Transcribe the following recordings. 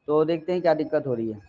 तो देखते हैं क्या दिक्कत हो रही है।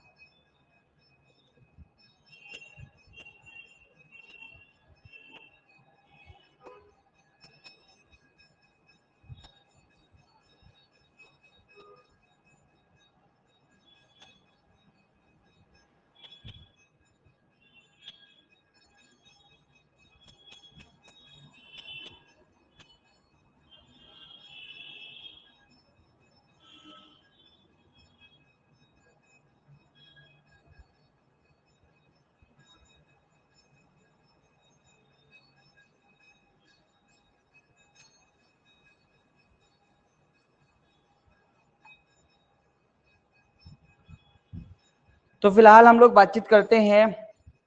तो फिलहाल हम लोग बातचीत करते हैं।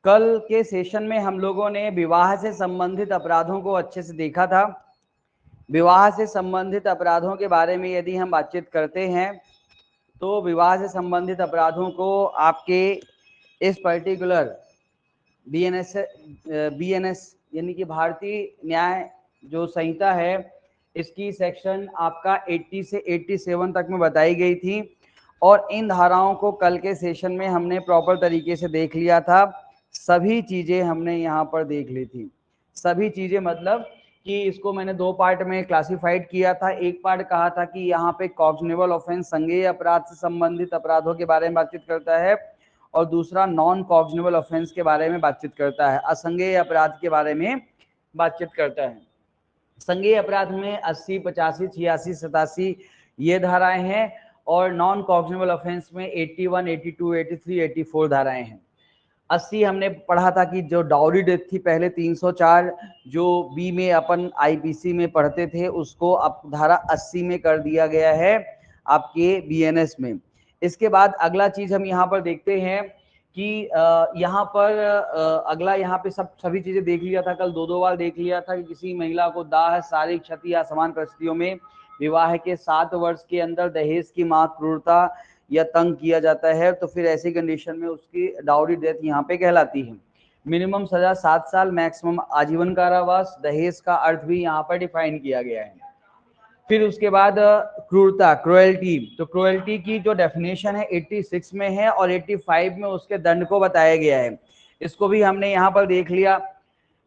कल के सेशन में हम लोगों ने विवाह से संबंधित अपराधों को अच्छे से देखा था। विवाह से संबंधित अपराधों के बारे में यदि हम बातचीत करते हैं तो विवाह से संबंधित अपराधों को आपके इस पर्टिकुलर बीएनएस यानी कि भारतीय न्याय जो संहिता है, इसकी सेक्शन आपका 80 से 87 तक में बताई गई थी और इन धाराओं को कल के सेशन में हमने प्रॉपर तरीके से देख लिया था। सभी चीजें हमने यहाँ पर देख ली थी। सभी चीजें मतलब कि इसको मैंने दो पार्ट में क्लासिफाइड किया था। एक पार्ट कहा था कि यहाँ पे कॉग्निबल ऑफेंस संज्ञेय अपराध से संबंधित अपराधों के बारे में बातचीत करता है और दूसरा नॉन कॉग्निबल ऑफेंस के बारे में बातचीत करता है, असंज्ञेय अपराध के बारे में बातचीत करता है। संज्ञेय अपराध में 80, 85, 86, 87 ये धाराएं हैं और नॉन कॉग्निबल ऑफेंस में 81, 82, 83, 84 धाराएं हैं। 80 हमने पढ़ा था कि जो डाउरी डेथ थी पहले 304 जो बी में अपन आईपीसी में पढ़ते थे उसको अब धारा 80 में कर दिया गया है आपके बीएनएस में। इसके बाद अगला चीज हम यहाँ पर देखते हैं कि यहाँ पर अगला यहाँ पे सभी चीजें देख लिया था, कल दो बार देख लिया था कि किसी महिला को दाह, शारीरिक क्षति या समान परिस्थितियों में विवाह के 7 वर्ष के अंदर दहेज की मांग, क्रूरता या तंग किया जाता है तो फिर ऐसी कंडीशन में उसकी डाउरी डेथ यहाँ पे कहलाती है। मिनिमम सजा 7 साल, मैक्सिमम आजीवन कारावास। दहेज का अर्थ भी यहाँ पर डिफाइन किया गया है। फिर उसके बाद क्रूरता, क्रुएल्टी, तो क्रुएल्टी की जो डेफिनेशन है 86 में है और 85 में उसके दंड को बताया गया है। इसको भी हमने यहाँ पर देख लिया।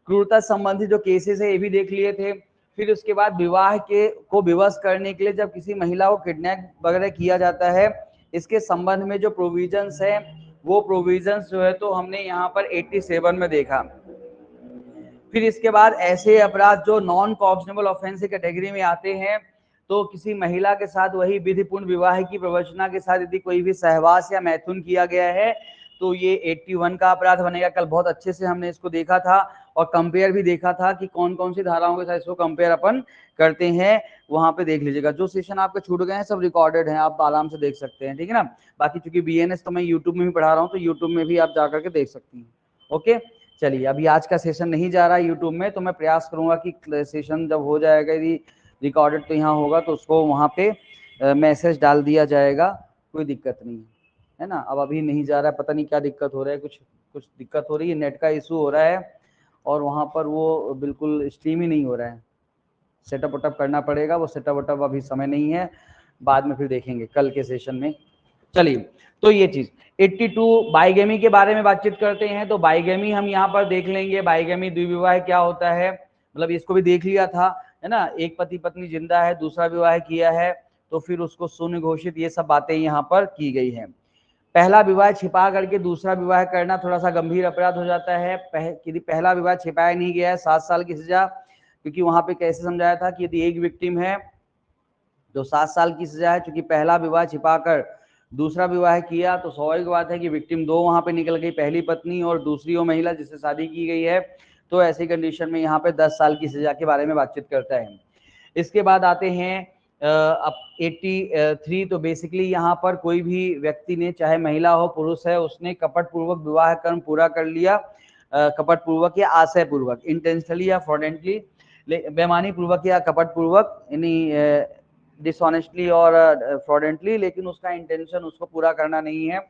क्रूरता संबंधी जो केसेस है ये भी देख लिए थे। फिर उसके बाद विवाह के को विवश करने के लिए जब किसी महिला को किडनैप वगैरह किया जाता है, इसके संबंध में जो प्रोविजंस है वो प्रोविजंस जो है तो हमने यहाँ पर 87 में देखा। फिर इसके बाद ऐसे अपराध जो नॉन कॉग्निबल ऑफेंस की कैटेगरी में आते हैं, तो किसी महिला के साथ वही विधिपूर्ण विवाह की प्रवचना के साथ यदि कोई भी सहवास या मैथुन किया गया है तो ये 81 का अपराध बनेगा। कल बहुत अच्छे से हमने इसको देखा था और कंपेयर भी देखा था कि कौन कौन सी धाराओं के साथ इसको कंपेयर अपन करते हैं, वहां पे देख लीजिएगा। जो सेशन आपके छूट गए हैं सब रिकॉर्डेड हैं, आप आराम से देख सकते हैं, ठीक है ना। बाकी चूंकि बीएनएस तो मैं यूट्यूब में भी पढ़ा रहा हूँ तो यूट्यूब में भी आप जाकर के देख सकती हैं। ओके, चलिए अभी आज का सेशन नहीं जा रहा है यूट्यूब में, तो मैं प्रयास करूंगा कि सेशन जब हो जाएगा यदि रिकॉर्डेड तो यहाँ होगा तो उसको वहाँ पे मैसेज डाल दिया जाएगा, कोई दिक्कत नहीं है ना। अब अभी नहीं जा रहा है, पता नहीं क्या दिक्कत हो रहा है, कुछ दिक्कत हो रही है, नेट का इशू हो रहा है और वहाँ पर वो बिल्कुल स्ट्रीम ही नहीं हो रहा है। सेटअप वटअप करना पड़ेगा, वो सेटअप वटअप अभी समय नहीं है, बाद में फिर देखेंगे कल के सेशन में। चलिए, तो ये चीज 82 बाइगेमी के बारे में बातचीत करते हैं। तो बाइगेमी हम यहाँ पर देख लेंगे, बाइगेमी द्विविवाह क्या होता है, मतलब इसको भी देख लिया था, है ना। एक पति पत्नी जिंदा है, दूसरा विवाह किया है तो फिर उसको शून्य घोषित, ये सब बातें यहाँ पर की गई हैं। पहला विवाह छिपा करके दूसरा विवाह करना थोड़ा सा गंभीर अपराध हो जाता है। यदि पहला विवाह छिपाया नहीं गया है 7 साल की सजा, क्योंकि वहां पे कैसे समझाया था कि यदि एक विक्टिम है तो 7 साल की सजा है। क्योंकि पहला विवाह छिपाकर दूसरा विवाह किया तो स्वाभाविक बात है कि विक्टिम 2 वहां पे निकल गई, पहली पत्नी और दूसरी वो महिला जिससे शादी की गई है, तो ऐसी कंडीशन में यहाँ पे 10 साल की सजा के बारे में बातचीत करता है। इसके बाद आते हैं अब 83, तो बेसिकली यहाँ पर कोई भी व्यक्ति ने, चाहे महिला हो पुरुष है, उसने कपट पूर्वक विवाह कर्म पूरा कर लिया, कपट पूर्वक या आशय पूर्वक, इंटेंशनली या फ्रॉडेंटली, बेईमानी पूर्वक या कपट पूर्वक, यानी डिसऑनेस्टली और फ्रॉडेंटली, लेकिन उसका इंटेंशन उसको पूरा करना नहीं है,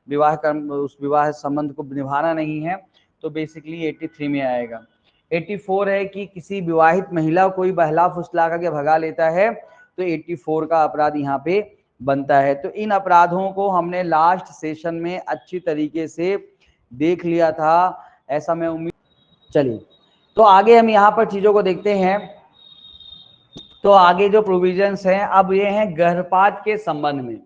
विवाह कर्म, उस विवाह संबंध को निभाना नहीं है, तो बेसिकली 83 में आएगा। 84 है कि किसी विवाहित महिला को कोई बहला फुसला करके भगा लेता है, तो 84 का अपराध यहाँ पे बनता है। तो इन अपराधों को हमने लास्ट सेशन में अच्छी तरीके से देख लिया था, ऐसा मैं उम्मीद। चलिए तो आगे हम यहाँ पर चीजों को देखते हैं। तो आगे जो प्रोविजंस हैं अब ये हैं गर्भपात के संबंध में,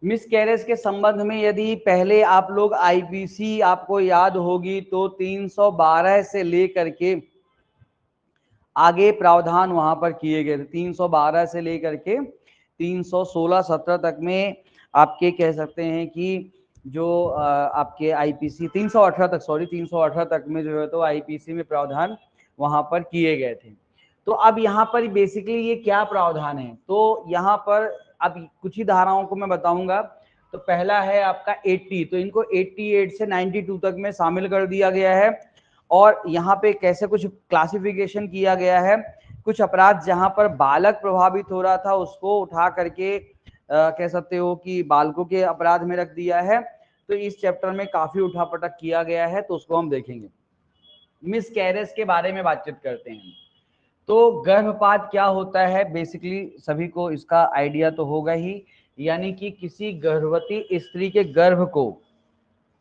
मिसकैरेज के संबंध में। यदि पहले आप लोग आईपीसी आपको याद होगी तो 312 से लेकर के आगे प्रावधान वहां पर किए गए थे। 312 से लेकर के 316-17 तक में आपके कह सकते हैं कि जो आपके आईपीसी 318 तक, सॉरी 318 तक में जो है तो आईपीसी में प्रावधान वहां पर किए गए थे। तो अब यहाँ पर बेसिकली ये क्या प्रावधान है, तो यहाँ पर अब कुछ ही धाराओं को मैं बताऊंगा। तो पहला है आपका 80, तो इनको 88 से 92 तक में शामिल कर दिया गया है। और यहाँ पे कैसे कुछ क्लासिफिकेशन किया गया है, कुछ अपराध जहां पर बालक प्रभावित हो रहा था उसको उठा करके कह सकते हो कि बालकों के अपराध में रख दिया है। तो इस चैप्टर में काफी उठापटक किया गया है, तो उसको हम देखेंगे। मिसकैरेज के बारे में बातचीत करते हैं। तो गर्भपात क्या होता है, बेसिकली सभी को इसका आइडिया तो होगा ही, यानी कि किसी गर्भवती स्त्री के गर्भ को,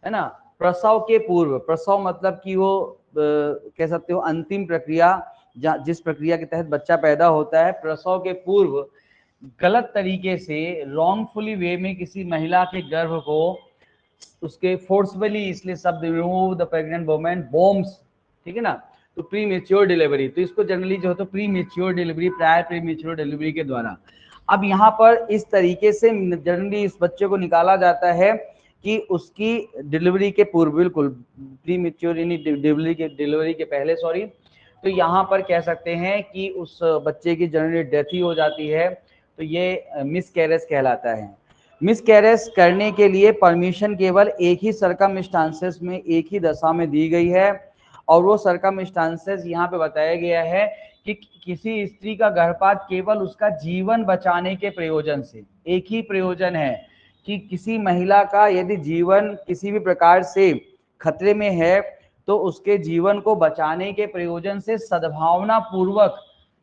है ना, प्रसव के पूर्व, प्रसव मतलब कि वो कह सकते हो अंतिम प्रक्रिया, जिस प्रक्रिया के तहत बच्चा पैदा होता है, प्रसव के पूर्व गलत तरीके से रॉन्गफुली वे में किसी महिला के गर्भ को उसके फोर्सफुली, इसलिए शब्द remove the pregnant woman bombs, ठीक है ना, तो प्री मेच्योर डिलीवरी, तो इसको जनरली जो है तो pre mature delivery, prior pre mature delivery के द्वारा। अब यहाँ पर इस तरीके से जनरली इस बच्चे को निकाला जाता है कि उसकी डिलीवरी के पूर्व, बिल्कुल प्री मेच्योर डिलीवरी के पहले, सॉरी। तो यहाँ पर कह सकते हैं कि उस बच्चे की जनरली डेथ ही हो जाती है, तो ये मिसकैरेज कहलाता है। मिसकैरेज करने के लिए परमिशन केवल एक ही सर्कमस्टांसेस में, एक ही दशा में दी गई है, और वो सर्कमस्टांसेस यहाँ पे बताया गया है कि किसी स्त्री का गर्भपात केवल उसका जीवन बचाने के प्रयोजन से, एक ही प्रयोजन है कि किसी महिला का यदि जीवन किसी भी प्रकार से खतरे में है तो उसके जीवन को बचाने के प्रयोजन से सद्भावना पूर्वक,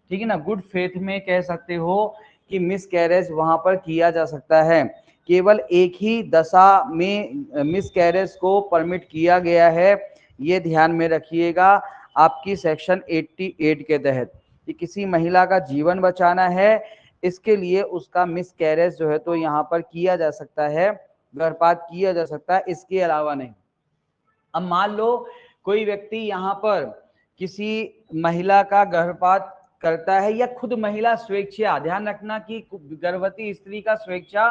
ठीक है ना, गुड फेथ में कह सकते हो कि मिसकैरेज वहां पर किया जा सकता है। केवल एक ही दशा में मिसकैरेज को परमिट किया गया है, ये ध्यान में रखिएगा आपकी सेक्शन 88 के तहत, कि किसी महिला का जीवन बचाना है, इसके लिए उसका मिसकैरेज जो है तो यहाँ पर किया जा सकता है, गर्भपात किया जा सकता है, इसके अलावा नहीं। अब मान लो कोई व्यक्ति यहाँ पर किसी महिला का गर्भपात करता है, या खुद महिला स्वेच्छा, ध्यान रखना कि गर्भवती स्त्री का स्वेच्छा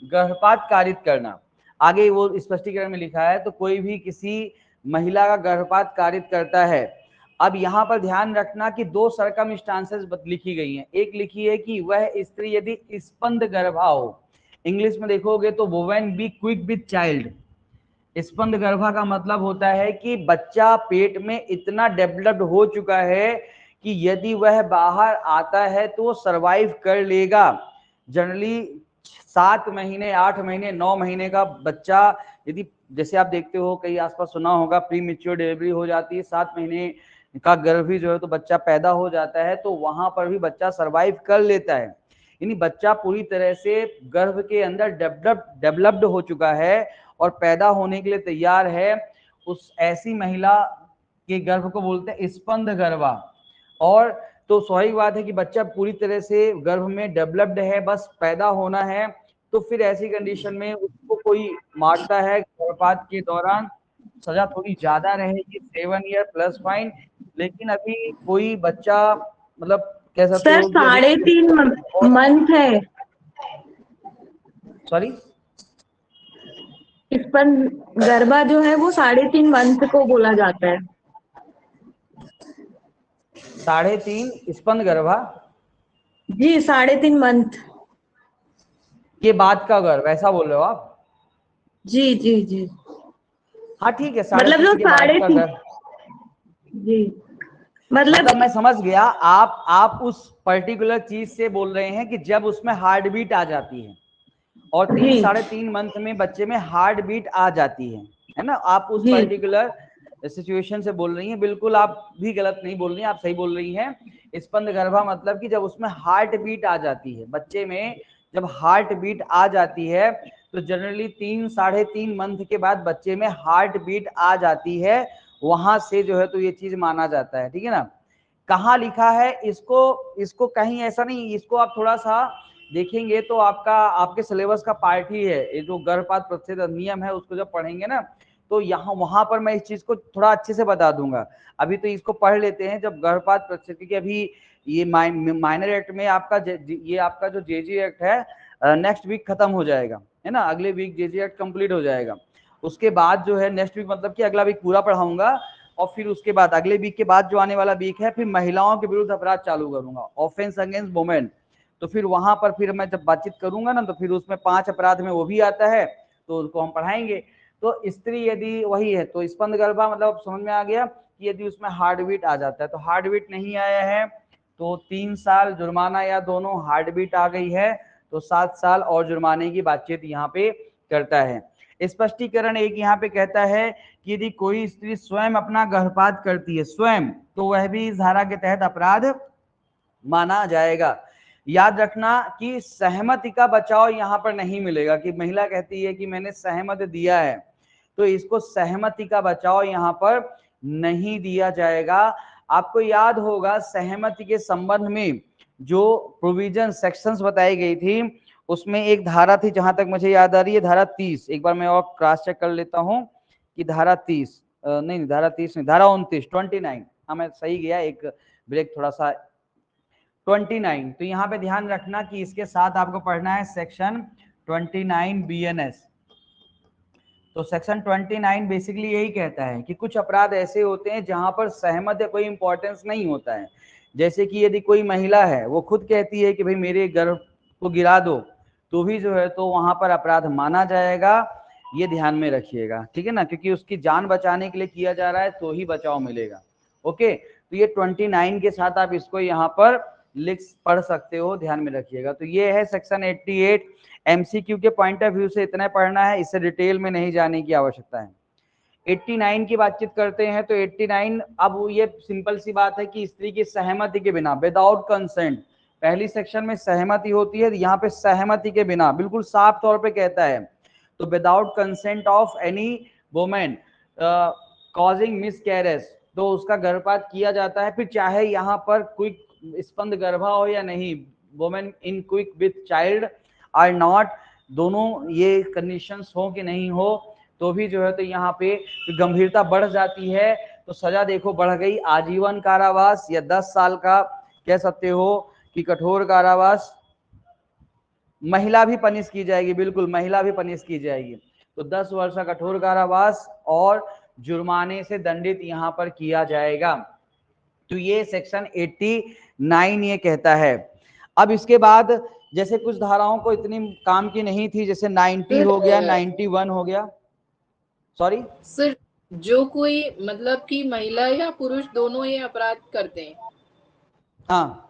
गर्भपात कारित करना, आगे वो स्पष्टीकरण में लिखा है, तो कोई भी किसी महिला का गर्भपात कारित करता है। अब यहाँ पर ध्यान रखना कि दो सर्कमस्टांसेस लिखी गई हैं। एक लिखी है कि वह स्त्री यदि स्पंद गर्भा हो, इंग्लिश में देखोगे तो women be quick with child. स्पंद गर्भा का मतलब होता है कि बच्चा पेट में इतना डेवलप्ड हो चुका है कि यदि वह बाहर आता है तो वो सरवाइव कर लेगा। जनरली 7 महीने, 8 महीने, 9 महीने का बच्चा, यदि जैसे आप देखते हो कहीं आसपास सुना होगा प्री मेच्योर डिलीवरी हो जाती है, 7 महीने का गर्भ ही जो है तो बच्चा पैदा हो जाता है, तो वहां पर भी बच्चा सरवाइव कर लेता है। यानी बच्चा पूरी तरह से गर्भ के अंदर डेवलप्ड हो चुका है और पैदा होने के लिए तैयार है। उस ऐसी महिला के गर्भ को बोलते हैं स्पंद गर्भा। और तो स्वाभाविक बात है कि बच्चा पूरी तरह से गर्भ में डेवलप्ड है, बस पैदा होना है। तो फिर ऐसी कंडीशन में उसको कोई मारता है गर्भपात के दौरान, सजा थोड़ी ज्यादा रहेगी, 7 ईयर प्लस फाइन। लेकिन अभी कोई बच्चा, मतलब कह सकते सर हो कि 3.5 मंथ है, सॉरी स्पंद गर्भा जो है वो 3.5 मंथ को बोला जाता है। 3.5 स्पंद गर्भा जी 3.5 मंथ के बाद का गर्भ, ऐसा बोल रहे हो आप? जी जी जी, हाँ ठीक है, मतलब 3.5 जो के बाद का 3.5 गर्भ। जी, मतलब मैं समझ गया, आप उस पर्टिकुलर चीज से बोल रहे हैं कि जब उसमें हार्ट बीट आ जाती है, और 3-3.5 मंथ में बच्चे में हार्ट बीट आ जाती है ना, आप उस जी पर्टिकुलर सिचुएशन से बोल रही हैं। बिल्कुल आप भी गलत नहीं बोल रही हैं, आप सही बोल रही हैं। स्पंद गर्भा मतलब कि जब उसमें हार्ट बीट आ जाती है बच्चे में, जब हार्ट बीट आ जाती है तो जनरली 3-3.5 मंथ के बाद बच्चे में हार्ट बीट आ जाती है, वहां से जो है तो ये चीज माना जाता है, ठीक है ना। कहाँ लिखा है इसको कहीं ऐसा नहीं, इसको आप थोड़ा सा देखेंगे तो आपके सिलेबस का पार्ट ही है ये जो गर्भपात प्रतिषेध अधिनियम है, उसको जब पढ़ेंगे ना तो यहाँ वहां पर मैं इस चीज को थोड़ा अच्छे से बता दूंगा। अभी तो इसको पढ़ लेते हैं जब गर्भपात प्रतिषेध, क्योंकि अभी ये माइनर एक्ट में आपका ये आपका जो जेजी एक्ट है नेक्स्ट वीक खत्म हो जाएगा, है ना, अगले वीक जेजी एक्ट कंप्लीट हो जाएगा। उसके बाद जो है नेक्स्ट वीक मतलब कि अगला वीक पूरा पढ़ाऊंगा, और फिर उसके बाद अगले वीक के बाद जो आने वाला वीक है फिर महिलाओं के विरुद्ध अपराध चालू करूंगा, ऑफेंस अगेंस्ट वुमेन। तो फिर वहां पर फिर मैं जब बातचीत करूंगा ना तो फिर उसमें 5 अपराध में वो भी आता है, तो उसको हम पढ़ाएंगे। तो स्त्री यदि वही है तो स्पंद गर्भा मतलब समझ में आ गया कि यदि उसमें हार्ट बीट आ जाता है, तो हार्ट बीट नहीं आया है तो 3 साल जुर्माना या दोनों, हार्ट बीट आ गई है तो 7 साल और जुर्माने की बातचीत यहाँ पे करता है। स्पष्टीकरण एक यहाँ पे कहता है कि यदि कोई स्त्री स्वयं अपना गर्भपात करती है स्वयं, तो वह भी इस धारा के तहत अपराध माना जाएगा। याद रखना कि सहमति का बचाव यहाँ पर नहीं मिलेगा, कि महिला कहती है कि मैंने सहमत दिया है, तो इसको सहमति का बचाव यहाँ पर नहीं दिया जाएगा। आपको याद होगा सहमति के संबंध में जो प्रोविजन सेक्शंस बताई गई थी उसमें एक धारा थी, जहां तक मुझे याद आ रही है धारा 30, एक बार मैं और क्रॉस चेक कर लेता हूं कि धारा 30 नहीं, धारा 30 नहीं, धारा 29 हाँ मैं सही गया, एक ब्रेक थोड़ा सा 29। तो यहाँ पे ध्यान रखना कि इसके साथ आपको पढ़ना है सेक्शन 29 BNS। तो सेक्शन 29 बेसिकली यही कहता है कि कुछ अपराध ऐसे होते हैं जहां पर सहमत या कोई इंपॉर्टेंस नहीं होता है, जैसे कि यदि कोई महिला है वो खुद कहती है कि भाई मेरे गर्भ को गिरा दो, तो भी जो है तो वहां पर अपराध माना जाएगा, ये ध्यान में रखिएगा, ठीक है ना, क्योंकि उसकी जान बचाने के लिए किया जा रहा है तो ही बचाव मिलेगा। ओके, तो ये 29 के साथ आप इसको यहाँ पर लिख पढ़ सकते हो, ध्यान में रखिएगा। तो ये है सेक्शन 88। एमसीक्यू के पॉइंट ऑफ व्यू से इतना पढ़ना है, इससे डिटेल में नहीं जाने की आवश्यकता है। 89 की बातचीत करते हैं तो 89 अब ये सिंपल सी बात है कि स्त्री की सहमति के बिना, विदाउट कंसेंट, पहली सेक्शन में सहमति होती है, यहाँ पे सहमति के बिना बिल्कुल साफ तौर पे कहता है, तो without consent of any women causing miscarriage, तो उसका गर्भपात किया जाता है, फिर चाहे यहाँ पर क्विक स्पंद गर्भा हो या नहीं, women in quick with child or not, दोनों ये कंडीशंस हो कि नहीं हो, तो भी जो है तो यहाँ पे गंभीरता बढ़ जाती है, तो सजा देखो बढ़ गई, आजीवन कारावास या 10 साल का कह सकते हो कि कठोर कारावास, महिला भी पनिश की जाएगी, बिल्कुल महिला भी पनिश की जाएगी, तो 10 वर्ष का कठोर कारावास और जुर्माने से दंडित यहाँ पर किया जाएगा। तो ये सेक्शन 89 ये कहता है। अब इसके बाद जैसे कुछ धाराओं को इतनी काम की नहीं थी, जैसे 90 हो गया, 91 हो गया, सॉरी सर, जो कोई मतलब कि महिला या पुरुष दोनों ये अपराध करते हैं, हाँ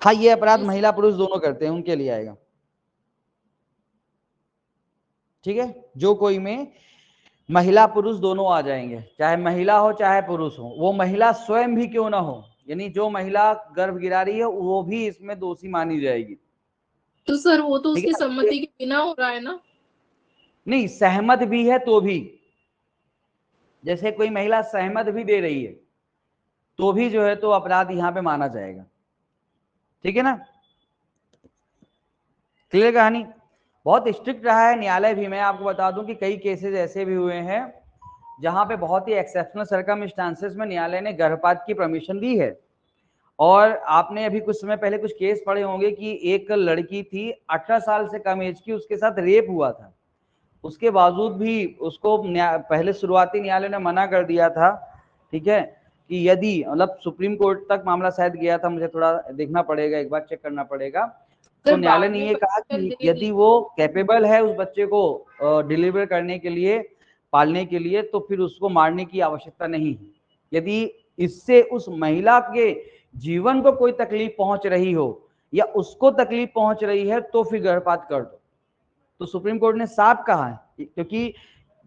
हाँ, ये अपराध महिला पुरुष दोनों करते हैं, उनके लिए आएगा, ठीक है, जो कोई में महिला पुरुष दोनों आ जाएंगे, चाहे महिला हो चाहे पुरुष हो, वो महिला स्वयं भी क्यों ना हो, यानी जो महिला गर्भ गिरा रही है वो भी इसमें दोषी मानी जाएगी। तो सर वो तो उसकी सम्मति के बिना हो रहा है ना? नहीं, सहमत भी है तो भी, जैसे कोई महिला सहमत भी दे रही है तो भी जो है तो अपराध यहां पे माना जाएगा, ठीक है ना, क्लियर कहानी। बहुत स्ट्रिक्ट रहा है न्यायालय भी, मैं आपको बता दूं कि कई केसेस ऐसे भी हुए हैं जहां पे बहुत ही एक्सेप्शनल सर्कमस्टांसेस में न्यायालय ने गर्भपात की परमिशन दी है। और आपने अभी कुछ समय पहले कुछ केस पढ़े होंगे कि एक लड़की थी 18 साल से कम एज की, उसके साथ रेप हुआ था, उसके बावजूद भी उसको पहले शुरुआती न्यायालय ने मना कर दिया था, ठीक है, कि यदि मतलब सुप्रीम कोर्ट तक मामला शायद गया था, मुझे थोड़ा देखना पड़ेगा, एक बार चेक करना पड़ेगा, तो न्यायालय ने ये कहा कि यदि वो कैपेबल है उस बच्चे को डिलीवर करने के लिए, पालने के लिए, तो फिर उसको मारने की आवश्यकता नहीं है। यदि इससे उस महिला के जीवन को कोई तकलीफ पहुंच रही हो या उसको तकलीफ पहुंच रही है तो फिर गर्भपात कर दो। तो सुप्रीम कोर्ट ने साफ कहा है, क्योंकि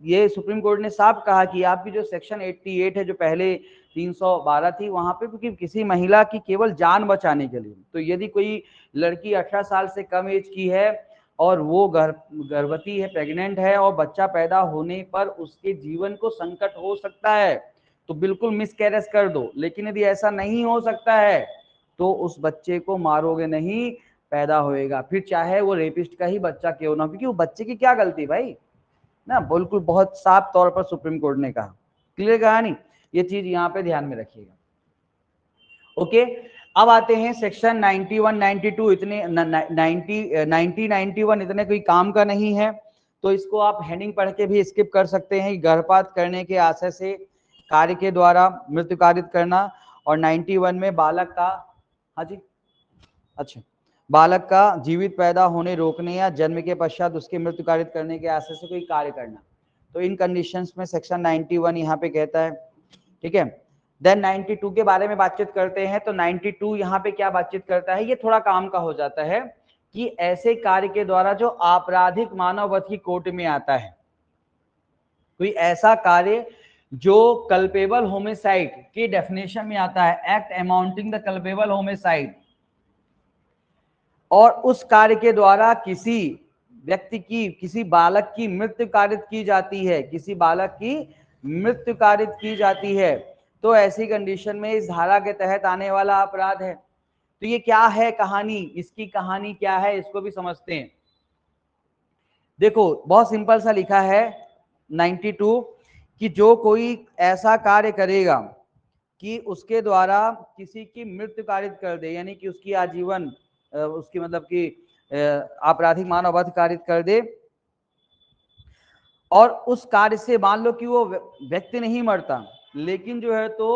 ये सुप्रीम कोर्ट ने साफ कहा कि आपकी जो सेक्शन 88 है, जो पहले 312 थी, वहां पे क्योंकि किसी महिला की केवल जान बचाने के लिए, तो यदि कोई लड़की 18 साल से कम एज की है और वो गर्भवती है, प्रेग्नेंट है और बच्चा पैदा होने पर उसके जीवन को संकट हो सकता है, तो बिल्कुल मिसकैरेज कर दो। लेकिन यदि ऐसा नहीं हो सकता है तो उस बच्चे को मारोगे नहीं, पैदा होएगा, फिर चाहे वो रेपिस्ट का ही बच्चा क्यों ना, क्योंकि वो बच्चे की क्या गलती भाई ना, बिल्कुल बहुत साफ तौर पर सुप्रीम कोर्ट ने कहा। क्लियर कहानी, ये चीज यहाँ पे ध्यान में रखिएगा। ओके, अब आते हैं सेक्शन 91 92, इतने 90 91 इतने कोई काम का नहीं है, तो इसको आप हेडिंग पढ़ के भी स्किप कर सकते हैं। गर्भपात करने के आशय से कार्य के द्वारा मृत्यु कारित करना, और 91 में बालक का, हाँ जी, अच्छा, बालक का जीवित पैदा होने रोकने या जन्म के पश्चात उसकी मृत्यु कारित करने के आशय से कोई कार्य करना, तो इन कंडीशंस में सेक्शन 91 यहाँ पे कहता है। ठीक है, देन 92 के बारे में बातचीत करते हैं। तो 92 यहाँ पे क्या बातचीत करता है, ये थोड़ा काम का हो जाता है कि ऐसे कार्य के द्वारा जो आपराधिक मानव वध की कोर्ट में आता है, कोई ऐसा कार्य जो कल्पेबल होमिसाइड की डेफिनेशन में आता है, act amounting the culpable homicide, और उस कार्य के द्वारा किसी व्यक्ति की, किसी बालक की मृत्यु कारित की जाती है, किसी बालक की मृत्यु कारित की जाती है, तो ऐसी कंडीशन में इस धारा के तहत आने वाला अपराध है। तो ये क्या है कहानी, इसकी कहानी क्या है, इसको भी समझते हैं। देखो बहुत सिंपल सा लिखा है 92 कि जो कोई ऐसा कार्य करेगा कि उसके द्वारा किसी की मृत्यु कारित कर दे, यानी कि उसकी आजीवन, उसकी मतलब कि आपराधिक मानव वध कारित कर दे, और उस कार्य से मान लो कि वो व्यक्ति नहीं मरता लेकिन जो है तो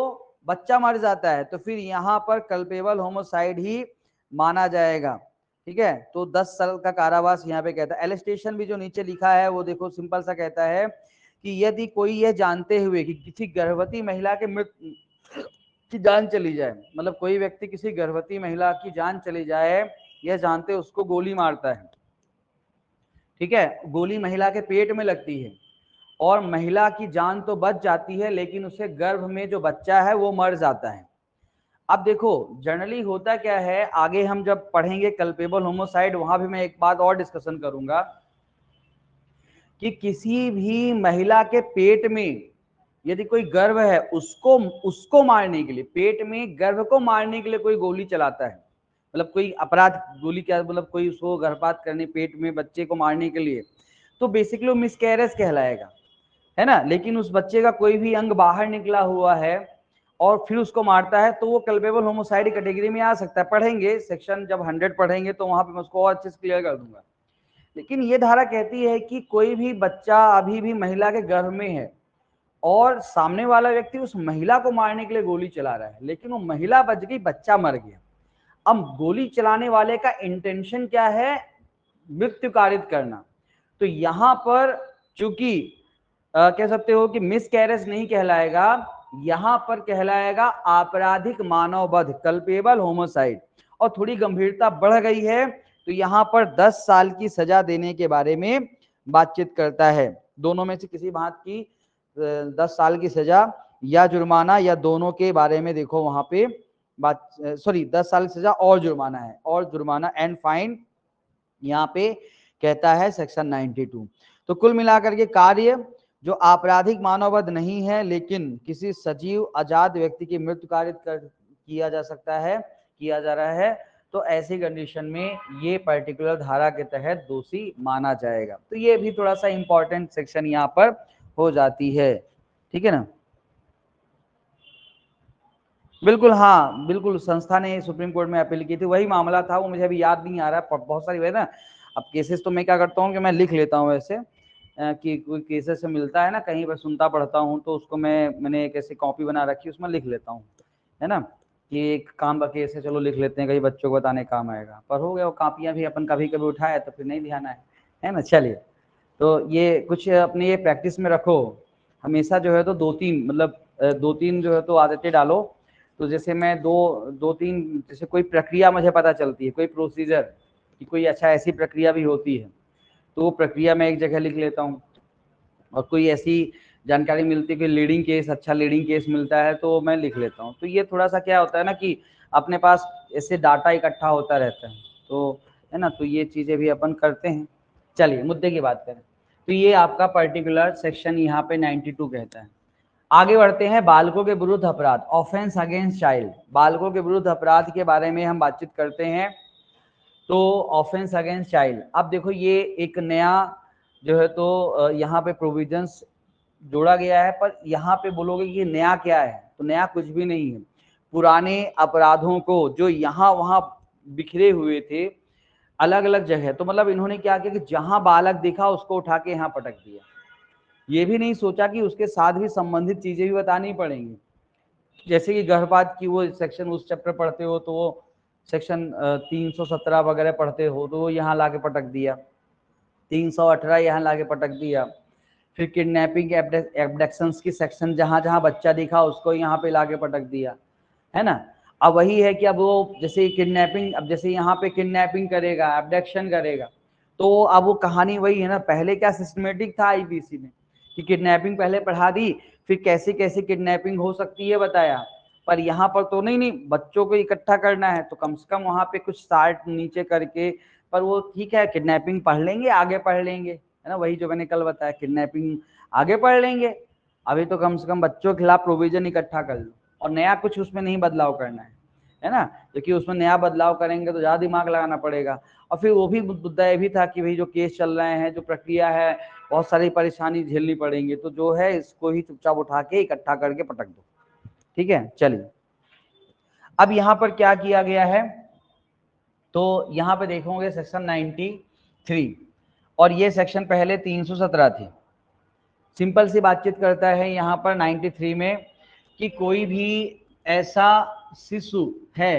बच्चा मर जाता है, तो फिर यहाँ पर कल्पेबल होमोसाइड ही माना जाएगा। ठीक है, तो 10 साल का कारावास यहाँ पे कहता है। एलिस्टेशन भी जो नीचे लिखा है वो देखो सिंपल सा कहता है कि यदि कोई यह जानते हुए कि किसी गर्भवती महिला के मृत्यु की जान चली जाए, मतलब कोई व्यक्ति किसी गर्भवती महिला की जान चली जाए, यह जानते उसको गोली मारता है, ठीक है, गोली महिला के पेट में लगती है और महिला की जान तो बच जाती है लेकिन उसके गर्भ में जो बच्चा है वो मर जाता है। अब देखो जनरली होता क्या है, आगे हम जब पढ़ेंगे कल्पेबल होमोसाइड वहां भी मैं एक बात और डिस्कशन करूंगा कि किसी भी महिला के पेट में यदि कोई गर्भ है उसको मारने के लिए, पेट में गर्भ को मारने के लिए कोई गोली चलाता है, मतलब कोई अपराध, गोली क्या मतलब कोई उसको गर्भपात करने पेट में बच्चे को मारने के लिए, तो बेसिकली मिसकैरेज कहलाएगा, है ना। लेकिन उस बच्चे का कोई भी अंग बाहर निकला हुआ है और फिर उसको मारता है तो वो कल्पेबल होमोसाइड कैटेगरी में आ सकता है। पढ़ेंगे सेक्शन जब 100 पढ़ेंगे तो वहां पे मैं उसको और अच्छे से क्लियर कर दूंगा। लेकिन ये धारा कहती है कि कोई भी बच्चा अभी भी महिला के गर्भ में है और सामने वाला व्यक्ति उस महिला को मारने के लिए गोली चला रहा है, लेकिन वो महिला बच गई, बच्चा मर गया। अब गोली चलाने वाले का इंटेंशन क्या है, मृत्यु कारित करना। तो यहां पर चूंकि कह सकते हो कि मिसकैरेज नहीं कहलाएगा, यहां पर कहलाएगा आपराधिक मानव वध, कल्पेबल होमोसाइड, और थोड़ी गंभीरता बढ़ गई है तो यहां पर 10 साल की सजा देने के बारे में बातचीत करता है। दोनों में से किसी बात की 10 साल की सजा या जुर्माना या दोनों के बारे में देखो वहां पे बात, सॉरी 10 साल की सजा और जुर्माना है, और जुर्माना एंड फाइन यहाँ पे कहता है सेक्शन 92। तो कुल मिलाकर के कार्य जो आपराधिक मानववध नहीं है लेकिन किसी सजीव आजाद व्यक्ति की मृत्यु कारित किया जा सकता है, किया जा रहा है, तो ऐसी कंडीशन में ये पर्टिकुलर धारा के तहत दोषी माना जाएगा। तो ये भी थोड़ा सा इंपॉर्टेंट सेक्शन यहाँ पर हो जाती है, ठीक है ना। बिल्कुल, हाँ बिल्कुल, संस्था ने सुप्रीम कोर्ट में अपील की थी, वही मामला था, वो मुझे अभी याद नहीं आ रहा, बहुत सारी है ना। अब केसेस तो मैं क्या करता हूँ कि मैं लिख लेता हूँ ऐसे कि कोई केसेस से मिलता है ना, कहीं पर सुनता पढ़ता हूँ तो उसको मैंने एक ऐसी कॉपी बना रखी उसमें लिख लेता हूँ, है ना, कि एक काम का केस है, चलो लिख लेते हैं, कहीं बच्चों को बताने काम आएगा। पर हो गया, वो कॉपियाँ भी अपन कभी कभी उठाए तो फिर नहीं ध्यान आए, है ना। चलिए, तो ये कुछ अपने ये प्रैक्टिस में रखो हमेशा, जो है तो 2-3 मतलब 2-3 जो है तो आदतें डालो। तो जैसे मैं 2-3 जैसे कोई प्रक्रिया मुझे पता चलती है, कोई प्रोसीजर कि कोई अच्छा ऐसी प्रक्रिया भी होती है, तो वो प्रक्रिया मैं एक जगह लिख लेता हूँ। और कोई ऐसी जानकारी मिलती है कि लीडिंग केस, अच्छा लीडिंग केस मिलता है तो मैं लिख लेता हूँ। तो ये थोड़ा सा क्या होता है ना कि अपने पास ऐसे डाटा इकट्ठा होता रहता है, तो है ना, तो ये चीजें भी अपन करते हैं। चलिए मुद्दे की बात करें तो ये आपका पर्टिकुलर सेक्शन यहाँ पे 92 कहता है। आगे बढ़ते हैं, बालकों के विरुद्ध अपराध, ऑफेंस अगेंस्ट चाइल्ड। बालकों के विरुद्ध अपराध के बारे में हम बातचीत करते हैं। तो ऑफेंस अगेंस्ट चाइल्ड, अब देखो ये एक नया जो है तो यहाँ पे प्रोविजंस जोड़ा गया है, पर यहाँ पे बोलोगे कि नया क्या है, तो नया कुछ भी नहीं है। पुराने अपराधों को जो यहाँ वहाँ बिखरे हुए थे अलग अलग जगह, तो मतलब इन्होंने क्या किया कि जहां बालक दिखा उसको उठा के यहाँ पटक दिया। ये भी नहीं सोचा कि उसके साथ भी संबंधित चीजें भी बतानी पड़ेंगी, जैसे कि गर्भपात की वो सेक्शन उस चैप्टर पढ़ते हो तो वो सेक्शन 317 वगैरह पढ़ते हो तो वो यहाँ लाके पटक दिया, 318 यहाँ लाके पटक दिया। फिर किडनैपिंग एब्डक्शंस की सेक्शन जहां जहां बच्चा दिखा उसको यहाँ पे लाके पटक दिया, है ना। अब वही है कि अब वो जैसे किडनैपिंग, अब जैसे यहाँ पे किडनैपिंग करेगा, एब्डक्शन करेगा, तो अब वो कहानी वही है ना। पहले क्या सिस्टमेटिक था आईपीसी में कि किडनैपिंग पहले पढ़ा दी, फिर कैसे कैसे किडनैपिंग हो सकती है बताया, पर यहाँ पर तो नहीं बच्चों को इकट्ठा करना है तो कम से कम वहाँ पे कुछ स्टार्ट नीचे करके, पर वो ठीक है किडनैपिंग पढ़ लेंगे आगे पढ़ लेंगे, है ना, वही जो मैंने कल बताया किडनैपिंग आगे पढ़ लेंगे, अभी तो कम से कम बच्चों के खिलाफ प्रोविजन इकट्ठा कर लो और नया कुछ उसमें नहीं बदलाव करना है ना, क्योंकि उसमें नया बदलाव करेंगे तो ज़्यादा दिमाग लगाना पड़ेगा। और फिर वो भी मुद्दा ये भी था कि भाई जो केस चल रहे हैं, जो प्रक्रिया है, बहुत सारी परेशानी झेलनी पड़ेंगी, तो जो है इसको ही चुपचाप उठा के इकट्ठा करके पटक दो, ठीक है। चलिए अब यहाँ पर क्या किया गया है, तो यहाँ पे देखोगे सेक्शन 93 और ये सेक्शन पहले 317 थी। सिंपल सी बातचीत करता है यहाँ पर 93 में कि कोई भी ऐसा शिशु है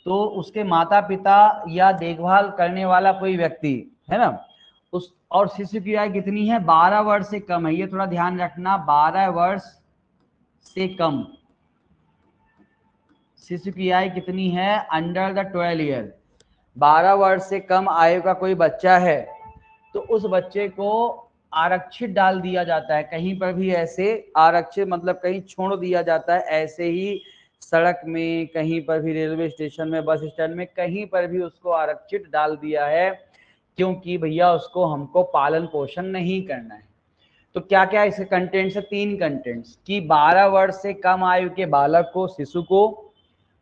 तो उसके माता पिता या देखभाल करने वाला कोई व्यक्ति है ना, उस और शिशु की आयु कितनी है, 12 वर्ष से कम है, ये थोड़ा ध्यान रखना, 12 वर्ष से कम शिशु की आयु कितनी है, अंडर द 12 ईयर, 12 वर्ष से कम आयु का कोई बच्चा है तो उस बच्चे को आरक्षित डाल दिया जाता है। कहीं पर भी ऐसे आरक्षित मतलब कहीं छोड़ दिया जाता है, ऐसे ही सड़क में, कहीं पर भी रेलवे स्टेशन में, बस स्टैंड में, कहीं पर भी उसको आरक्षित डाल दिया है, क्योंकि भैया उसको हमको पालन पोषण नहीं करना है। तो क्या क्या इसके कंटेंट्स है, 3 कंटेंट्स कि 12 वर्ष से कम आयु के बालक को, शिशु को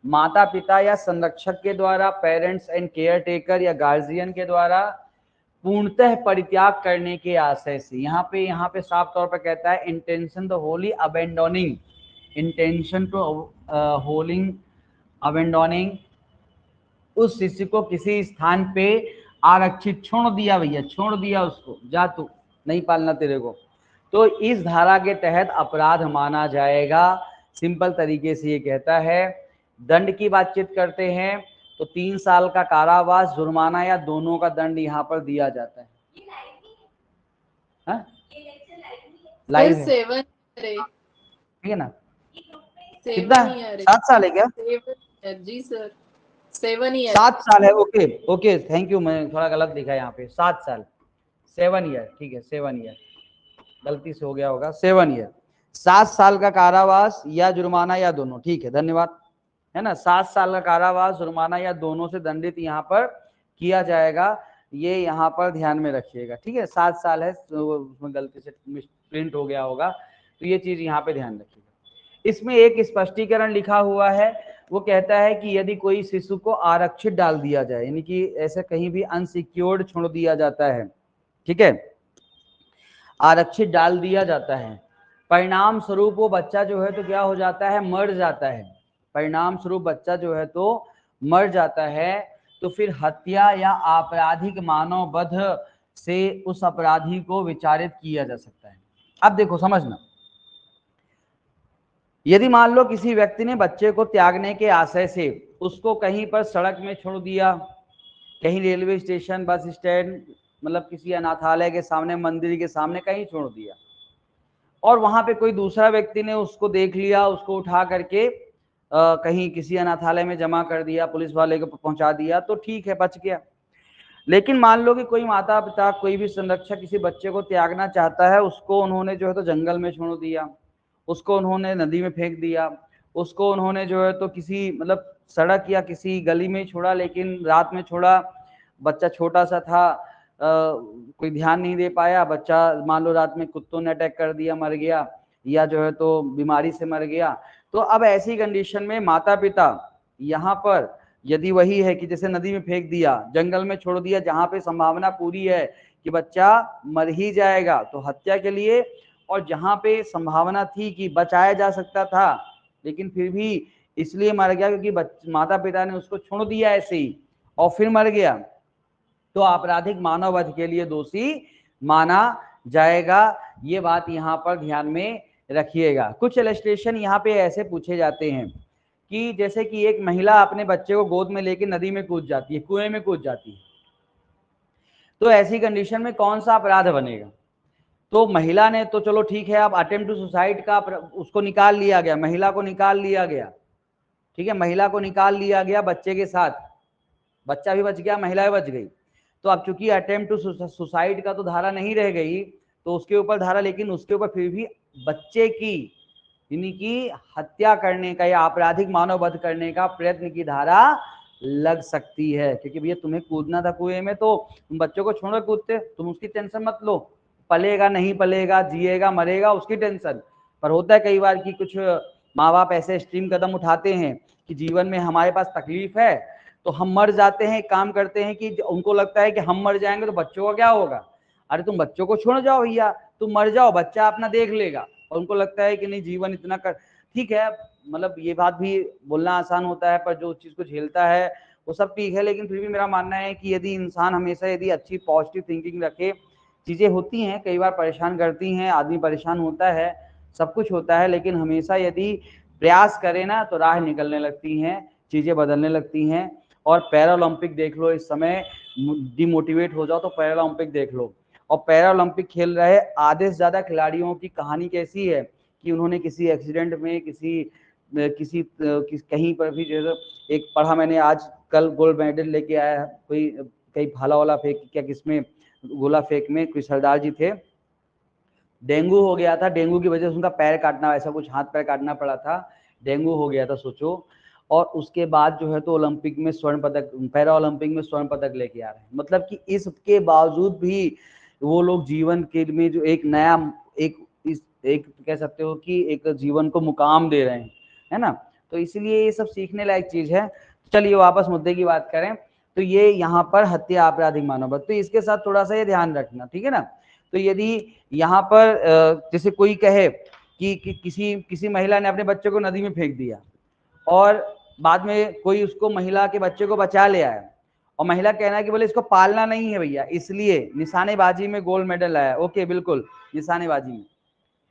माता पिता या संरक्षक के द्वारा, पेरेंट्स एंड केयर टेकर या गार्जियन के द्वारा पूर्णतः परित्याग करने के आशय से, यहाँ पे साफ तौर पर कहता है intention to wholly abandoning, intention to holing abandoning, उस शिशु को किसी स्थान पे आरक्षित छोड़ दिया, भैया छोड़ दिया उसको, जा तू नहीं पालना तेरे को, तो इस धारा के तहत अपराध माना जाएगा। सिंपल तरीके से ये कहता है। दंड की बातचीत करते हैं तो 3 साल का कारावास, जुर्माना या दोनों का दंड यहाँ पर दिया जाता है। लाइव है, 7 ठीक है ना, 7 कितना, ईयर 7 साल है क्या, 7 जी सर, 7 ईयर 7 साल है, ओके ओके थैंक यू, मैंने थोड़ा गलत लिखा यहाँ पे, 7 साल, 7 ईयर, ठीक है 7 ईयर, गलती से हो गया होगा, 7 ईयर, 7 साल का कारावास या जुर्माना या दोनों, ठीक है धन्यवाद, है ना, 7 साल का कारावास, जुर्माना या दोनों से दंडित यहाँ पर किया जाएगा, ये यहाँ पर ध्यान में रखिएगा, ठीक है। 7 साल है तो उसमें गलती से प्रिंट हो गया होगा, तो ये चीज यहाँ पे ध्यान रखिएगा। इसमें एक स्पष्टीकरण लिखा हुआ है, वो कहता है कि यदि कोई शिशु को आरक्षित डाल दिया जाए, यानी कि ऐसे कहीं भी अनसिक्योर्ड छोड़ दिया जाता है, ठीक है, आरक्षित डाल दिया जाता है, परिणाम स्वरूप वो बच्चा जो है तो क्या हो जाता है, मर जाता है, परिणाम स्वरूप बच्चा जो है तो मर जाता है, तो फिर हत्या या आपराधिक मानव वध से उस अपराधी को विचारित किया जा सकता है। अब देखो समझना, यदि मान लो किसी व्यक्ति ने बच्चे को त्यागने के आशय से उसको कहीं पर सड़क में छोड़ दिया, कहीं रेलवे स्टेशन, बस स्टैंड, मतलब किसी अनाथालय के सामने, मंदिर के सामने कहीं छोड़ दिया, और वहां पे कोई दूसरा व्यक्ति ने उसको देख लिया, उसको उठा करके कहीं किसी अनाथालय में जमा कर दिया, पुलिस वाले को पहुंचा दिया, तो ठीक है बच गया। लेकिन मान लो कि कोई माता पिता, कोई भी संरक्षक किसी बच्चे को त्यागना चाहता है, उसको उन्होंने जो है तो जंगल में छोड़ दिया, उसको उन्होंने नदी में फेंक दिया, उसको उन्होंने जो है तो किसी मतलब सड़क या किसी गली में छोड़ा, लेकिन रात में छोड़ा, बच्चा छोटा सा था, कोई ध्यान नहीं दे पाया, बच्चा मान लो रात में कुत्तों ने अटैक कर दिया, मर गया, या जो है तो बीमारी से मर गया। तो अब ऐसी कंडीशन में माता पिता यहाँ पर यदि वही है कि जैसे नदी में फेंक दिया, जंगल में छोड़ दिया, जहाँ पे संभावना पूरी है कि बच्चा मर ही जाएगा तो हत्या के लिए, और जहाँ पे संभावना थी कि बचाया जा सकता था लेकिन फिर भी इसलिए मर गया क्योंकि माता पिता ने उसको छोड़ दिया ऐसे ही और फिर मर गया, तो आपराधिक मानव वध के लिए दोषी माना जाएगा। ये बात यहाँ पर ध्यान में रखिएगा। कुछ इलस्ट्रेशन यहाँ पे ऐसे पूछे जाते हैं कि जैसे कि एक महिला अपने बच्चे को गोद में लेकर नदी में कूद जाती है, कुएं में कूद जाती है, तो ऐसी कंडीशन में कौन सा अपराध बनेगा? तो महिला ने तो चलो ठीक है, अब अटेम्प्ट टू सुसाइड का उसको निकाल लिया गया, महिला को निकाल लिया गया, ठीक है, महिला को निकाल लिया गया बच्चे के साथ, बच्चा भी बच गया, महिला भी बच गई। तो अब चूंकि अटेम्प्ट टू सुसाइड का तो धारा नहीं रह गई तो उसके ऊपर धारा, लेकिन उसके ऊपर फिर भी बच्चे की यानी कि हत्या करने का या आपराधिक मानव वध करने का प्रयत्न की धारा लग सकती है, क्योंकि भैया तुम्हें कूदना था कुएं में तो तुम बच्चों को छोड़ो कूदते, तुम उसकी टेंशन मत लो, पलेगा नहीं पलेगा, जिएगा मरेगा, उसकी टेंशन। पर होता है कई बार कि कुछ माँ बाप ऐसे एक्सट्रीम कदम उठाते हैं कि जीवन में हमारे पास तकलीफ है तो हम मर जाते हैं, काम करते हैं कि उनको लगता है कि हम मर जाएंगे तो बच्चों का क्या होगा। अरे तुम बच्चों को छोड़ जाओ भैया, तुम मर जाओ, बच्चा अपना देख लेगा। और उनको लगता है कि नहीं जीवन इतना कर, ठीक है, मतलब ये बात भी बोलना आसान होता है पर जो चीज को झेलता है वो सब ठीक है। लेकिन फिर भी मेरा मानना है कि यदि इंसान हमेशा यदि अच्छी पॉजिटिव थिंकिंग रखे, चीजें होती हैं कई बार परेशान करती हैं, आदमी परेशान होता है, सब कुछ होता है, लेकिन हमेशा यदि प्रयास करे ना तो राह निकलने लगती हैं, चीजें बदलने लगती हैं। और पैरालंपिक देख लो, इस समय डिमोटिवेट हो जाओ तो पैरालंपिक देख लो, और पैरालंपिक खेल रहे आधे से ज्यादा खिलाड़ियों की कहानी कैसी है कि उन्होंने किसी एक्सीडेंट में कहीं पर भी, जैसे एक पढ़ा मैंने आज कल गोल्ड मेडल लेके आया कोई, कहीं भाला वाला फेंक क्या किसमें गोला फेंक में कोई सरदार जी थे, डेंगू हो गया था, डेंगू की वजह से उनका पैर काटना, ऐसा कुछ हाथ पैर काटना पड़ा था, डेंगू हो गया था सोचो, और उसके बाद जो है तो ओलंपिक में स्वर्ण पदक, पैरा ओलंपिक में स्वर्ण पदक लेके आ रहे हैं। मतलब कि इसके बावजूद भी वो लोग जीवन के में जो एक नया एक कह सकते हो कि एक जीवन को मुकाम दे रहे हैं, है ना। तो इसलिए ये सब सीखने लायक चीज है। चलिए वापस मुद्दे की बात करें तो ये यहाँ पर हत्या आपराधिक मानव वध, तो इसके साथ थोड़ा सा ये ध्यान रखना, ठीक है ना। तो यदि यहाँ पर जैसे कोई कहे कि किसी महिला ने अपने बच्चे को नदी में फेंक दिया और बाद में कोई उसको महिला के बच्चे को बचा ले आया, और महिला कहना है कि बोले इसको पालना नहीं है भैया, इसलिए निशानेबाजी में गोल्ड मेडल आया, ओके बिल्कुल, निशानेबाजी में,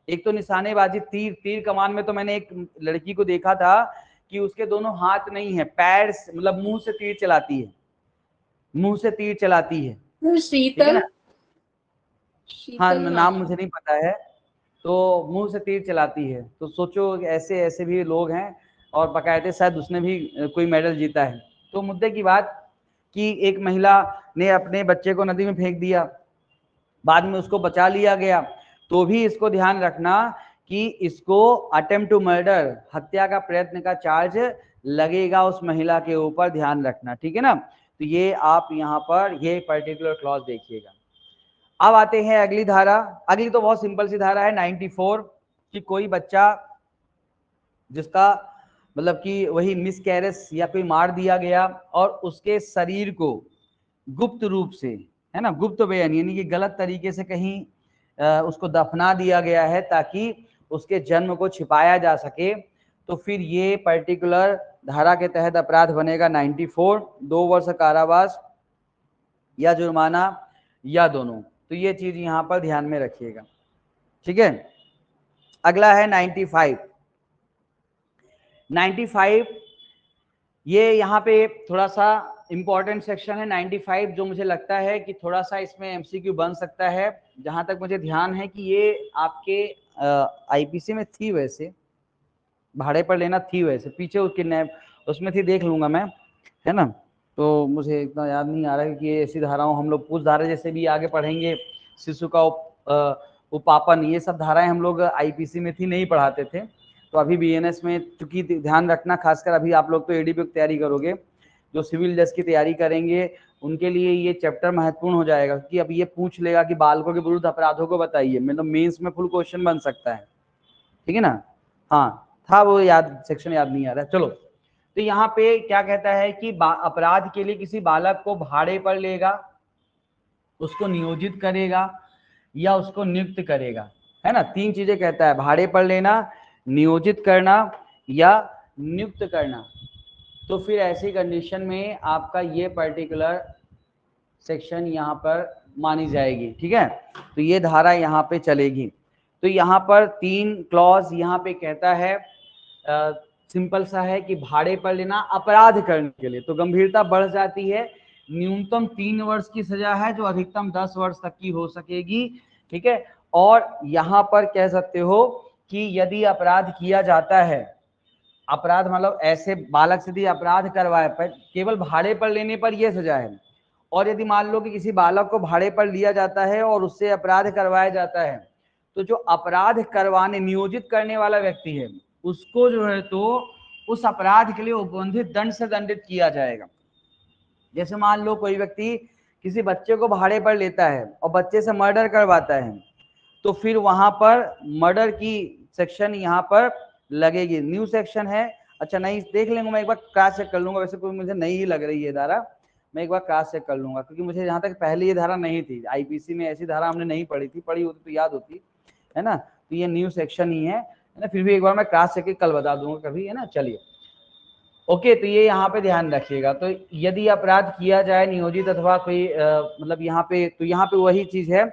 एक तो निशानेबाजी तीर कमान में तो मैंने एक लड़की को देखा था कि उसके दोनों हाथ नहीं है, पैर मतलब मुंह से तीर चलाती है, मुंह से तीर चलाती है, शीतल, हाँ नाम मुझे नहीं पता है, तो मुंह से तीर चलाती है। तो सोचो ऐसे ऐसे भी लोग हैं, और बकायदे शायद उसने भी कोई मेडल जीता है। तो मुद्दे की बात कि एक महिला ने अपने बच्चे को नदी में फेंक दिया, बाद में उसको बचा लिया गया, तो भी इसको ध्यान रखना कि इसको अटेम्प्ट टू मर्डर, हत्या का प्रयत्न का चार्ज लगेगा उस महिला के ऊपर, ध्यान रखना, ठीक है ना। तो ये आप यहाँ पर ये पर्टिकुलर क्लॉज देखिएगा। अब आते हैं अगली धारा, अगली तो बहुत सिंपल सी धारा है 94 कि कोई बच्चा जिसका मतलब कि वही मिसकैरेज या कोई मार दिया गया और उसके शरीर को गुप्त रूप से, है ना, गुप्त बयान यानी कि गलत तरीके से कहीं उसको दफना दिया गया है ताकि उसके जन्म को छिपाया जा सके, तो फिर ये पर्टिकुलर धारा के तहत अपराध बनेगा 94, 2 वर्ष कारावास या जुर्माना या दोनों। तो ये चीज यहां पर ध्यान में रखिएगा, ठीक है। अगला है 95 ये यहाँ पे थोड़ा सा इंपॉर्टेंट सेक्शन है 95, जो मुझे लगता है कि थोड़ा सा इसमें एमसीक्यू बन सकता है, जहां तक मुझे ध्यान है कि ये आपके आईपीसी में थी, वैसे भाड़े पर लेना थी, वैसे पीछे उसमें थी, देख लूंगा मैं, है ना। तो मुझे इतना याद नहीं आ रहा है कि ऐसी धाराओं हम लोग कुछ धारा जैसे भी आगे पढ़ेंगे, शिशु का उपापन, ये सब धाराएं हम लोग आईपीसी में थी, नहीं पढ़ाते थे, तो अभी बीएनएस में चूंकि ध्यान रखना, खासकर अभी आप लोग तो एडीपी की तैयारी करोगे, जो सिविल जज की तैयारी करेंगे उनके लिए ये चैप्टर महत्वपूर्ण हो जाएगा, क्योंकि अब ये पूछ लेगा कि बालकों के विरुद्ध अपराधों को बताइए, मतलब मेंस में फुल क्वेश्चन बन सकता है, ठीक है ना। हाँ था वो याद, सेक्शन याद नहीं आ रहा, चलो। तो यहाँ पे क्या कहता है कि अपराध के लिए किसी बालक को भाड़े पर लेगा, उसको नियोजित करेगा या उसको नियुक्त करेगा, है ना। तीन चीजें कहता है, भाड़े पर लेना, नियोजित करना या नियुक्त करना। तो फिर ऐसी कंडीशन में आपका ये पर्टिकुलर सेक्शन यहाँ पर मानी जाएगी, ठीक है। तो ये धारा यहाँ पे चलेगी। तो यहाँ पर 3 क्लॉज यहाँ पे कहता है, सिंपल सा है कि भाड़े पर लेना अपराध करने के लिए, तो गंभीरता बढ़ जाती है। न्यूनतम 3 वर्ष की सजा है, जो अधिकतम 10 वर्ष तक की हो सकेगी, ठीक है। और यहाँ पर कह सकते हो कि यदि अपराध किया जाता है, अपराध मतलब ऐसे बालक से यदि अपराध करवाए पर केवल भाड़े पर लेने पर यह सजा है, और यदि मान लो कि किसी बालक को भाड़े पर लिया जाता है और उससे अपराध करवाया जाता है, तो जो अपराध करवाने नियोजित करने वाला व्यक्ति है उसको जो है तो उस अपराध के लिए उपबंधित दंड से दंडित किया जाएगा। जैसे मान लो कोई व्यक्ति किसी बच्चे को भाड़े पर लेता है और बच्चे से मर्डर करवाता है, तो फिर वहां पर मर्डर की सेक्शन यहाँ पर लगेगी, न्यू सेक्शन है। अच्छा नहीं देख लेंगे, मैं एक बार क्रॉस चेक कर लूंगा, वैसे कोई मुझे नई ही लग रही है धारा, मैं एक बार क्रॉस चेक कर लूंगा, क्योंकि मुझे यहाँ तक पहले ये धारा नहीं थी, आईपीसी में ऐसी धारा हमने नहीं पढ़ी थी, पढ़ी होती तो याद होती, है ना। तो ये न्यू सेक्शन ही है ना, फिर भी एक बार मैं क्रॉस चेक कल बता दूंगा कभी, है ना। चलिए ओके, तो ये यहाँ पे ध्यान रखिएगा। तो यदि अपराध किया जाए नियोजित अथवा कोई मतलब यहाँ पे, तो यहाँ पे वही चीज है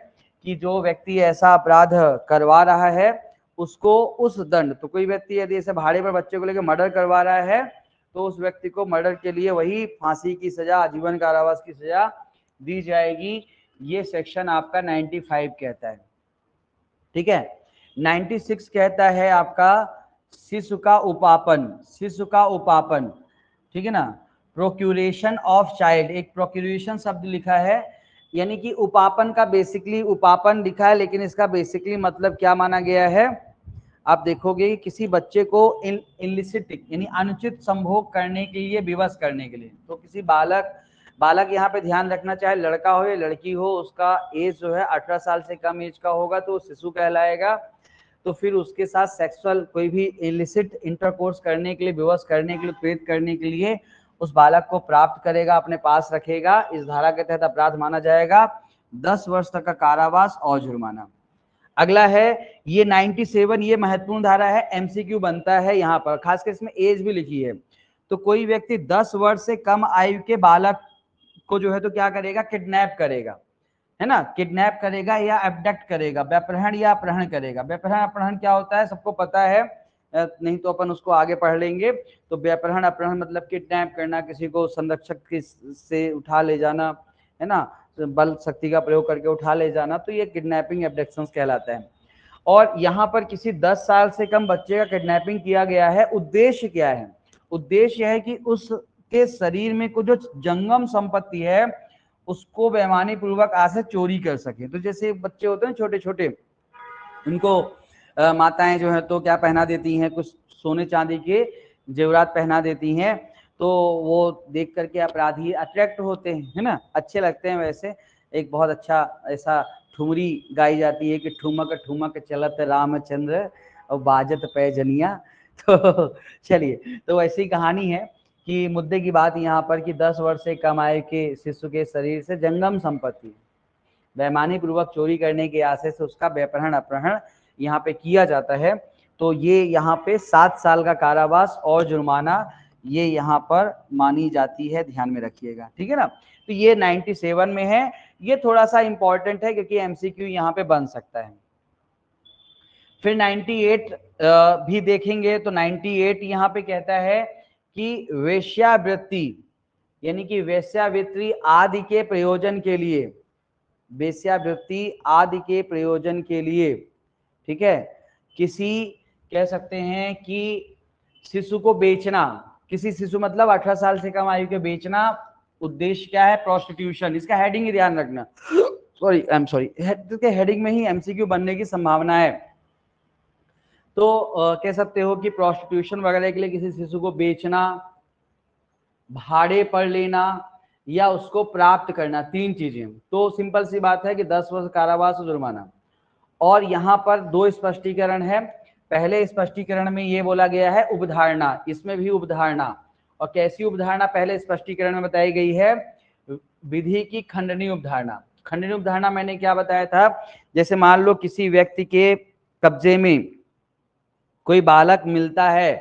कि जो व्यक्ति ऐसा अपराध करवा रहा है उसको उस दंड, तो कोई व्यक्ति यदि ऐसे भाड़े पर बच्चे को लेकर मर्डर करवा रहा है तो उस व्यक्ति को मर्डर के लिए वही फांसी की सजा, आजीवन कारावास की सजा दी जाएगी। ये सेक्शन आपका 95 कहता है, ठीक है। 96 कहता है आपका शिशु का उपापन, शिशु का उपापन, ठीक है ना। प्रोक्यूरेशन ऑफ चाइल्ड, एक प्रोक्यूरेशन शब्द लिखा है, यानी कि उपापन का बेसिकली उपापन लिखा है, लेकिन इसका बेसिकली मतलब क्या माना गया है, आप देखोगे कि किसी बच्चे को इलिसिट यानी अनुचित संभोग करने के लिए, विवश करने के लिए। तो किसी बालक यहाँ पे ध्यान रखना, चाहे लड़का हो या लड़की हो, उसका एज जो है 18 साल से कम एज का होगा तो शिशु कहलाएगा। तो फिर उसके साथ सेक्सुअल कोई भी इलिसिट इंटरकोर्स करने के लिए, विवश करने के लिए, प्रेरित करने के लिए उस बालक को प्राप्त करेगा, अपने पास रखेगा, इस धारा के तहत अपराध माना जाएगा, 10 वर्ष तक का कारावास और जुर्माना। अगला है ये 97, ये महत्वपूर्ण धारा है, एमसीक्यू बनता है यहाँ पर, खासकर इसमें एज भी लिखी है। तो कोई व्यक्ति 10 वर्ष से कम आयु के बालक को जो है तो क्या करेगा, किडनैप करेगा, है ना, किडनैप करेगा या एब्डक्ट करेगा, व्यपहरण या अपहरण करेगा। व्यपहरण अपहरण क्या होता है सबको पता है, नहीं तो अपन उसको आगे पढ़ लेंगे। तो व्यपहरण अपहरण मतलब किडनैप करना, किसी को संरक्षक से उठा ले जाना, है ना, बल शक्ति का प्रयोग करके उठा ले जाना, तो ये किडनैपिंग एब्डक्शन कहलाता है। और यहाँ पर किसी 10 साल से कम बच्चे का किडनैपिंग किया गया है, उद्देश्य क्या है, उद्देश्य है कि उसके शरीर में कुछ जो जंगम संपत्ति है उसको बेईमानी पूर्वक आज से चोरी कर सके। तो जैसे बच्चे होते हैं छोटे छोटे, उनको माताएं जो है तो क्या पहना देती हैं, कुछ सोने चांदी के जेवरात पहना देती हैं, तो वो देख करके अपराधी अट्रैक्ट होते हैं, है ना, अच्छे लगते हैं। वैसे एक बहुत अच्छा ऐसा ठुमरी गाई जाती है कि ठुमक ठुमक चलत रामचंद्र और बाजत पैजनिया। तो चलिए, तो वैसी कहानी है कि मुद्दे की बात यहाँ पर कि 10 वर्ष से कम आयु के शिशु के शरीर से जंगम संपत्ति बेईमानी पूर्वक चोरी करने के आशय से उसका व्यपहरण अपहरण यहाँ पे किया जाता है। तो ये यहाँ पे 7 साल का कारावास और जुर्माना ये यहाँ पर मानी जाती है, ध्यान में रखिएगा, ठीक है ना। तो ये 97 में है, ये थोड़ा सा इंपॉर्टेंट है क्योंकि एमसीक्यू यहाँ पे बन सकता है। फिर 98 भी देखेंगे तो 98 यहाँ पे कहता है कि वेश्यावृत्ति यानी कि वेश्यावृत्ति आदि के प्रयोजन के लिए, वेश्यावृत्ति आदि के प्रयोजन के लिए, ठीक है, किसी कह सकते हैं कि शिशु को बेचना, किसी शिशु मतलब 18 साल से कम आयु के बेचना, उद्देश्य क्या है, प्रोस्टिट्यूशन। इसका हेडिंग ही ध्यान रखना, sorry I am sorry, heading में ही एमसीक्यू बनने की संभावना है। तो कह सकते हो कि प्रोस्टिट्यूशन वगैरह के लिए किसी शिशु को बेचना, भाड़े पर लेना या उसको प्राप्त करना, 3 चीजें। तो सिंपल सी बात है कि 10 वर्ष कारावास और जुर्माना। और यहाँ पर 2 स्पष्टीकरण है। पहले स्पष्टीकरण में ये बोला गया है उपधारणा, इसमें भी उपधारणा। और कैसी उपधारणा पहले स्पष्टीकरण में बताई गई है? विधि की खंडनीय उपधारणा। खंडनीय उपधारणा मैंने क्या बताया था? जैसे मान लो किसी व्यक्ति के कब्जे में कोई बालक मिलता है,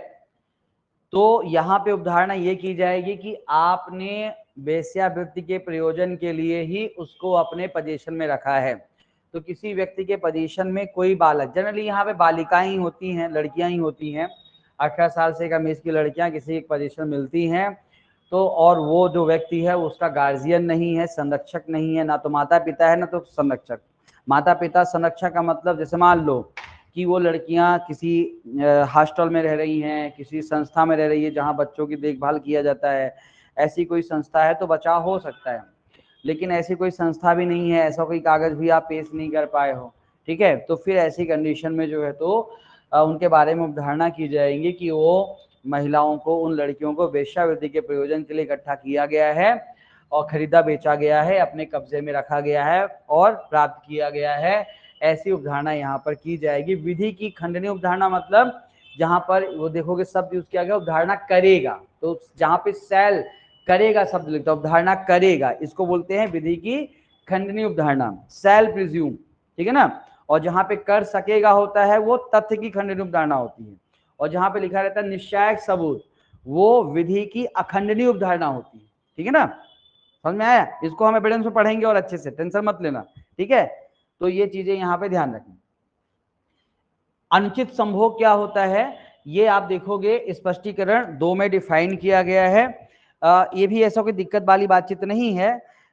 तो यहाँ पे उपधारणा ये की जाएगी कि आपने वेश्यावृत्ति के प्रयोजन के लिए ही उसको अपने पोजीशन में रखा है। तो किसी व्यक्ति के पोजीशन में कोई बालक, जनरली यहाँ पे बालिकाएं ही होती हैं, लड़कियां ही होती हैं, 18 साल से कम एज की लड़कियां किसी एक पोजीशन मिलती हैं, तो और वो जो व्यक्ति है उसका गार्जियन नहीं है, संरक्षक नहीं है, ना तो माता पिता है ना तो संरक्षक। माता पिता संरक्षक का मतलब जैसे मान लो कि वो लड़कियां किसी हॉस्टल में रह रही हैं, किसी संस्था में रह रही है जहां बच्चों की देखभाल किया जाता है, ऐसी कोई संस्था है तो बचाव हो सकता है। लेकिन ऐसी कोई संस्था भी नहीं है, ऐसा कोई कागज भी आप पेश नहीं कर पाए हो, ठीक है, तो फिर ऐसी कंडीशन में जो है तो उनके बारे में उपधारणा की जाएगी कि वो महिलाओं को, उन लड़कियों को वेश्यावृत्ति के प्रयोजन के लिए इकट्ठा किया गया है और खरीदा बेचा गया है, अपने कब्जे में रखा गया है और प्राप्त किया गया है। ऐसी उपधारणा यहाँ पर की जाएगी। विधि की खंडनीय उपधारणा मतलब जहां पर वो देखोगे शब्द यूज किया गया उपधारणा करेगा, तो जहां पे सेल करेगा शब्द लिखता है, उपधारणा करेगा, इसको बोलते हैं विधि की खंडनीय उपधारणा, सेल प्रिज्यूम, ठीक है ना। और जहां पे कर सकेगा होता है वो तथ्य की खंडनीय उपधारणा होती है। और जहां पे लिखा रहता है निश्चायक सबूत, वो विधि की अखंडनीय उपधारणा होती है, ठीक है ना। समझ में आया? इसको हम एविडेंस में पढ़ेंगे और अच्छे से, टेंशन मत लेना, ठीक है। तो ये चीजें यहाँ पे ध्यान रखें। अनुचित संभोग क्या होता है ये आप देखोगे स्पष्टीकरण 2 में डिफाइन किया गया है। ये भी ऐसा कोई दिक्कत वाली बातचीत नहीं है,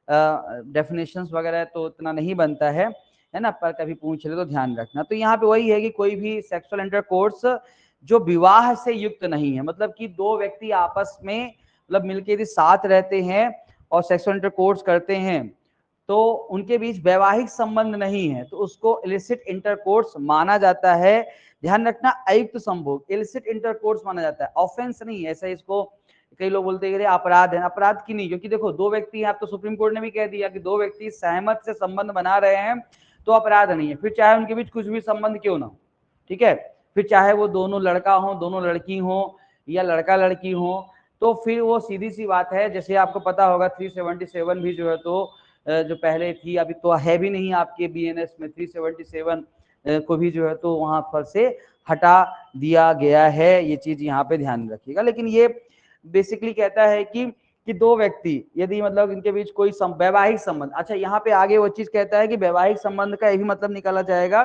डेफिनेशंस वगैरह तो इतना नहीं बनता है ना, पर कभी पूछ ले तो ध्यान रखना। तो यहाँ पे वही है कि कोई भी सेक्सुअल इंटरकोर्स जो विवाह से युक्त नहीं है, मतलब कि 2 व्यक्ति आपस में मतलब मिलकर यदि साथ रहते हैं और सेक्सुअल इंटरकोर्स करते हैं तो उनके बीच वैवाहिक संबंध नहीं है, तो उसको इलिसिट इंटरकोर्स माना जाता है। ध्यान रखना, अयुक्त संभोग इलिसिट इंटरकोर्स माना जाता है, ऑफेंस नहीं है। ऐसा इसको कई लोग बोलते हैं अपराध है, अपराध की नहीं, क्योंकि देखो 2 व्यक्ति हैं, आप तो सुप्रीम कोर्ट ने भी कह दिया कि 2 व्यक्ति सहमत से संबंध बना रहे हैं तो अपराध नहीं है, फिर चाहे उनके बीच कुछ भी संबंध क्यों ना हो, ठीक है। फिर चाहे वो दोनों लड़का हो, दोनों लड़की हो या लड़का लड़की हो, तो फिर वो सीधी सी बात है। जैसे आपको पता होगा 377 भी जो है तो जो पहले थी, अभी तो है भी नहीं आपके बीएनएस में, 377 को भी जो है तो वहां पर से हटा दिया गया है। ये चीज यहाँ पे ध्यान रखिएगा। लेकिन ये बेसिकली कहता है कि 2 व्यक्ति यदि मतलब इनके बीच कोई वैवाहिक संबंध, अच्छा यहाँ पे आगे वो चीज कहता है कि वैवाहिक संबंध का यही मतलब निकाला जाएगा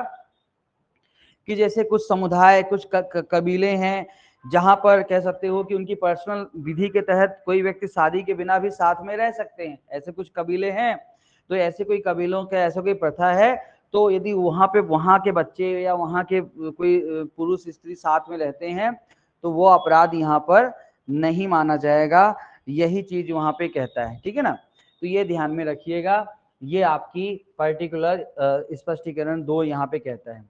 कि जैसे कुछ समुदाय, कुछ कबीले हैं जहां पर कह सकते हो कि उनकी पर्सनल विधि के तहत कोई व्यक्ति शादी के बिना भी साथ में रह सकते हैं, ऐसे कुछ कबीले हैं। तो ऐसे कोई कबीलों का ऐसा कोई प्रथा है, तो यदि वहां पे वहां के बच्चे या वहां के कोई पुरुष स्त्री साथ में रहते हैं तो वो अपराध यहाँ पर नहीं माना जाएगा, यही चीज वहां पे कहता है, ठीक है ना। तो ये ध्यान में रखिएगा, ये आपकी पर्टिकुलर स्पष्टीकरण 2 यहाँ पे कहता है।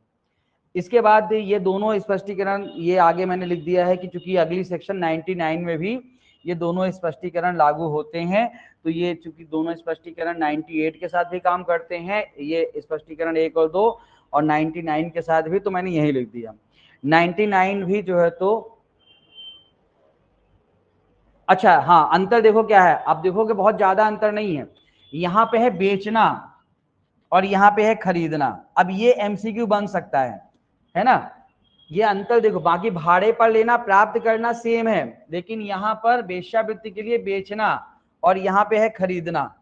इसके बाद ये दोनों स्पष्टीकरण ये आगे मैंने लिख दिया है कि चूंकि अगली सेक्शन 99 में भी ये दोनों स्पष्टीकरण लागू होते हैं, तो ये चूंकि दोनों स्पष्टीकरण 98 के साथ भी काम करते हैं, ये स्पष्टीकरण 1 और 2 और 99 के साथ भी, तो मैंने यही लिख दिया। 99 भी जो है तो अच्छा हाँ, अंतर देखो क्या है, आप देखोगे बहुत ज्यादा अंतर नहीं है। यहाँ पे है बेचना और यहाँ पे है खरीदना। अब ये एमसीक्यू बन सकता है ना। ये अंतर देखो, बाकी भाड़े पर लेना, प्राप्त करना सेम है, लेकिन यहाँ पर वेश्यावृत्ति के लिए बेचना और यहाँ पे है खरीदना,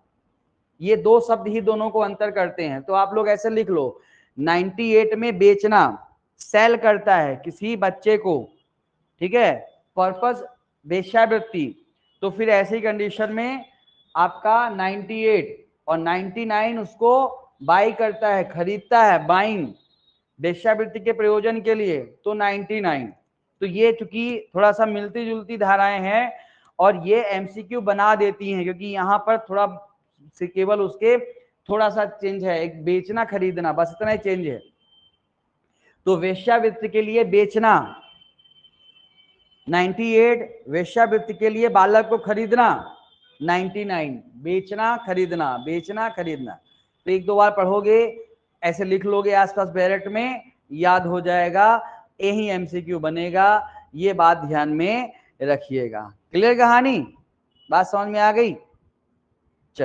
ये 2 शब्द ही दोनों को अंतर करते हैं। तो आप लोग ऐसे लिख लो, 98 में बेचना, सेल करता है किसी बच्चे को, ठीक है, पर्पस वेश्यावृत्ति, तो फिर ऐसी कंडीशन में आपका 98 और 99 उसको बाई करता है, खरीदता है, बाइंग वेश्यावृत्ति के प्रयोजन के लिए, तो 99। तो ये चूंकि थोड़ा सा मिलती जुलती धाराएं हैं और ये एमसीक्यू बना देती हैं, क्योंकि यहाँ पर थोड़ा केवल उसके थोड़ा सा चेंज है, एक बेचना खरीदना, बस इतना ही चेंज है। तो वेश्यावृत्ति के लिए बेचना 98, वेश्यावृत्ति के लिए बालक को खरीदना 99, बेचना खरीदना, बेचना खरीदना। तो एक दो बार पढ़ोगे, ऐसे लिख लोगे आसपास बैलेट में, याद हो जाएगा, यही एमसीक्यू बनेगा, ये बात ध्यान में रखिएगा। क्लियर कहानी, बात समझ में आ गई?